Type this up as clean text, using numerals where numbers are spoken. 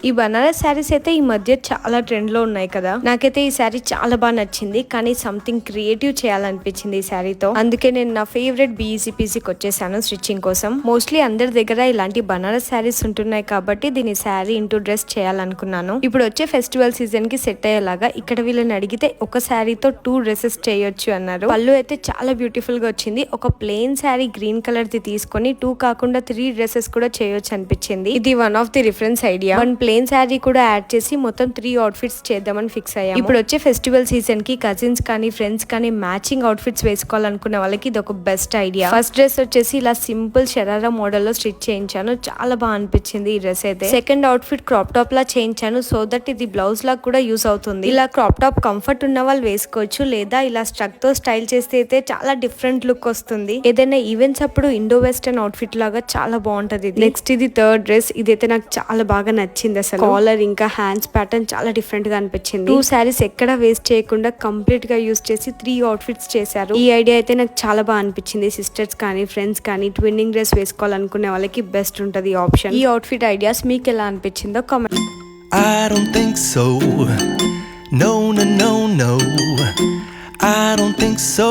ఈ బనారస్ శారీస్ అయితే ఈ మధ్య చాలా ట్రెండ్ లో ఉన్నాయి కదా. నాకైతే ఈ శారీ చాలా బాగా నచ్చింది, కానీ సంథింగ్ క్రియేటివ్ చేయాలనిపించింది ఈ శారీతో. అందుకే నేను నా ఫేవరెట్ బీఈసీపీసీకి వచ్చేసాను స్టిచ్చింగ్ కోసం. మోస్ట్లీ అందరి దగ్గర ఇలాంటి బనారస్ శారీస్ ఉంటున్నాయి కాబట్టి దీని శారీ ఇంటూ డ్రెస్ చేయాలనుకున్నాను. ఇప్పుడు వచ్చే ఫెస్టివల్ సీజన్ కి సెట్ అయ్యేలాగా ఇక్కడ వీళ్ళని అడిగితే ఒక శారీతో 2 డ్రెస్సెస్ చేయొచ్చు అన్నారు. పళ్ళు అయితే చాలా బ్యూటిఫుల్ గా వచ్చింది. ఒక plain sari green colour the తీసుకొని 2 కాకుండా 3 డ్రెస్సెస్ కూడా చేయొచ్చు అనిపించింది. ఇది one of the reference idea. Plain sari కూడా యాడ్ చేసి మొత్తం 3 అవుట్ఫిట్స్ చేద్దామని ఫిక్స్ అయ్యాం. ఇప్పుడు వచ్చే ఫెస్టివల్ సీజన్ కి కజిన్స్ కానీ ఫ్రెండ్స్ కానీ మ్యాచింగ్ అవుట్ఫిట్స్ వేసుకోవాలనుకునే వాళ్ళకి ఇది ఒక బెస్ట్ ఐడియా. ఫస్ట్ డ్రెస్ వచ్చేసి ఇలా సింపుల్ షరారా మోడల్ లో స్టిచ్ చేయించాను. చాలా బాగా అనిపించింది ఈ డ్రెస్ అయితే. సెకండ్ అవుట్ఫిట్ క్రాప్ టాప్ లా చేయించాను, సో దట్ ఇది బ్లౌజ్ లా కూడా యూస్ అవుతుంది. ఇలా క్రాప్ టాప్ కంఫర్ట్ ఉన్న వాళ్ళు వేసుకోవచ్చు, లేదా ఇలా స్ట్రక్ తో స్టైల్ చేస్తే అయితే చాలా డిఫరెంట్ లుక్ వస్తుంది. ఏదైనా ఈవెంట్స్ అప్పుడు ఇండో వెస్టర్న్ అవుట్ఫిట్ లాగా చాలా బాగుంటది. నెక్స్ట్ ఇది థర్డ్ డ్రెస్. ఇదైతే నాకు చాలా బాగా నచ్చింది. అసలు కాలర్ ఇంకా హ్యాండ్స్ ప్యాటర్న్ చాలా డిఫరెంట్ గా అనిపించింది. 2 శారీస్ ఎక్కడ వేస్ట్ చేయకుండా కంప్లీట్ గా యూస్ చేసి 3 అవుట్ఫిట్స్ చేశారు. ఈ ఐడియా అయితే నాకు చాలా బాగా అనిపించింది. సిస్టర్స్ కానీ ఫ్రెండ్స్ కానీ ట్విన్నింగ్ డ్రెస్ వేసుకోవాలనుకునే వాళ్ళకి బెస్ట్ ఉంటది ఈ ఆప్షన్. ఈ అవుట్ఫిట్ ఐడియాస్ మీకు ఎలా అనిపించిందో comment. I don't think so. No, no, no, no. I don't think so.